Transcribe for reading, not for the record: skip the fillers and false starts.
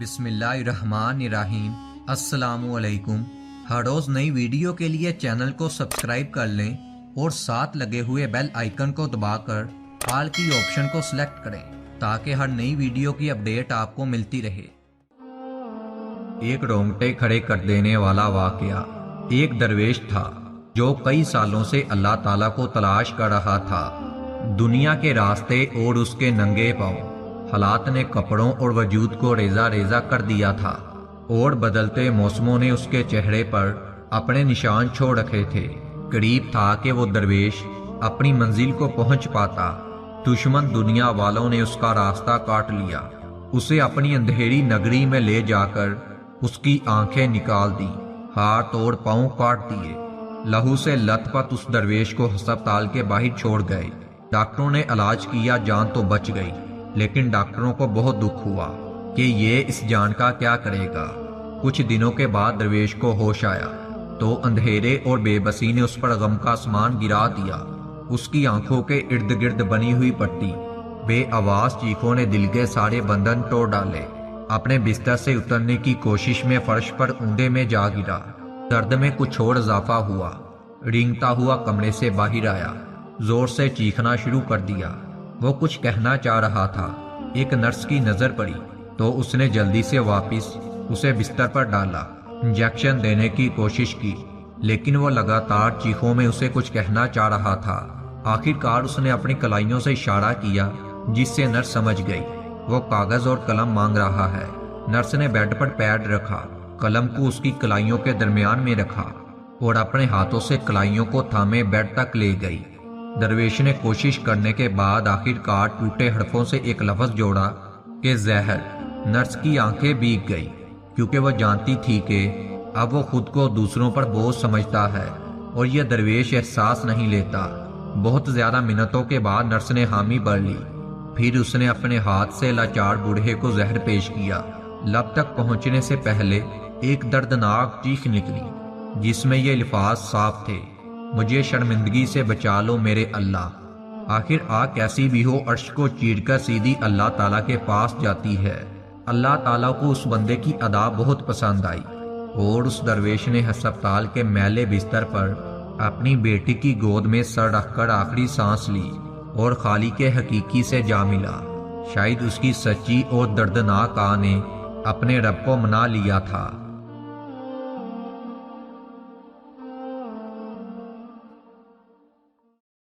بسم اللہ الرحمن الرحیم۔ السلام علیکم۔ ہر روز نئی ویڈیو کے لیے چینل کو سبسکرائب کر لیں اور ساتھ لگے ہوئے بیل آئیکن کو دبا کر آل کی آپشن کو سلیکٹ کریں تاکہ ہر نئی ویڈیو کی اپڈیٹ آپ کو ملتی رہے۔ ایک رونگٹے کھڑے کر دینے والا واقعہ۔ ایک درویش تھا جو کئی سالوں سے اللہ تعالیٰ کو تلاش کر رہا تھا۔ دنیا کے راستے اور اس کے ننگے پاؤں حالات نے کپڑوں اور وجود کو ریزہ ریزہ کر دیا تھا اور بدلتے موسموں نے اس کے چہرے پر اپنے نشان چھوڑ رکھے تھے۔ قریب تھا کہ وہ درویش اپنی منزل کو پہنچ پاتا، دشمن دنیا والوں نے اس کا راستہ کاٹ لیا، اسے اپنی اندھیری نگری میں لے جا کر اس کی آنکھیں نکال دی، ہاتھ اور پاؤں کاٹ دیے۔ لہو سے لت پت اس درویش کو ہسپتال کے باہر چھوڑ گئے۔ ڈاکٹروں نے علاج کیا، جان تو بچ گئی، لیکن ڈاکٹروں کو بہت دکھ ہوا کہ یہ اس جان کا کیا کرے گا۔ کچھ دنوں کے بعد درویش کو ہوش آیا تو اندھیرے اور بے بسی نے اس پر غم کا آسمان گرا دیا۔ اس کی آنکھوں کے ارد گرد بنی ہوئی پٹی بے آواز چیخوں نے دل کے سارے بندھن توڑ ڈالے۔ اپنے بستر سے اترنے کی کوشش میں فرش پر اونڈے میں جا گرا۔ درد میں کچھ اور اضافہ ہوا، رینگتا ہوا کمرے سے باہر آیا، زور سے چیخنا شروع کر دیا۔ وہ کچھ کہنا چاہ رہا تھا، ایک نرس کی نظر پڑی تو اس نے جلدی سے واپس اسے بستر پر ڈالا، انجیکشن دینے کی کوشش کی، لیکن وہ لگاتار چیخوں میں اسے کچھ کہنا چاہ رہا تھا۔ آخر کار اس نے اپنی کلائیوں سے اشارہ کیا جس سے نرس سمجھ گئی وہ کاغذ اور قلم مانگ رہا ہے۔ نرس نے بیڈ پر پیڈ رکھا، قلم کو اس کی کلائیوں کے درمیان میں رکھا اور اپنے ہاتھوں سے کلائیوں کو تھامے بیڈ تک لے گئی۔ درویش نے کوشش کرنے کے بعد آخر کار ٹوٹے حرفوں سے ایک لفظ جوڑا کہ زہر۔ نرس کی آنکھیں بھیگ گئی کیونکہ وہ جانتی تھی کہ اب وہ خود کو دوسروں پر بوجھ سمجھتا ہے اور یہ درویش احساس نہیں لیتا۔ بہت زیادہ منٹوں کے بعد نرس نے حامی بھر لی، پھر اس نے اپنے ہاتھ سے لاچار بوڑھے کو زہر پیش کیا۔ لب تک پہنچنے سے پہلے ایک دردناک چیخ نکلی جس میں یہ الفاظ صاف تھے، مجھے شرمندگی سے بچا لو میرے اللہ۔ آخر آگ کیسی بھی ہو عرش کو چیر کر سیدھی اللہ تعالیٰ کے پاس جاتی ہے۔ اللہ تعالیٰ کو اس بندے کی ادا بہت پسند آئی اور اس درویش نے ہسپتال کے میلے بستر پر اپنی بیٹی کی گود میں سر رکھ کر آخری سانس لی اور خالق حقیقی سے جا ملا۔ شاید اس کی سچی اور دردناک آہ نے اپنے رب کو منا لیا تھا۔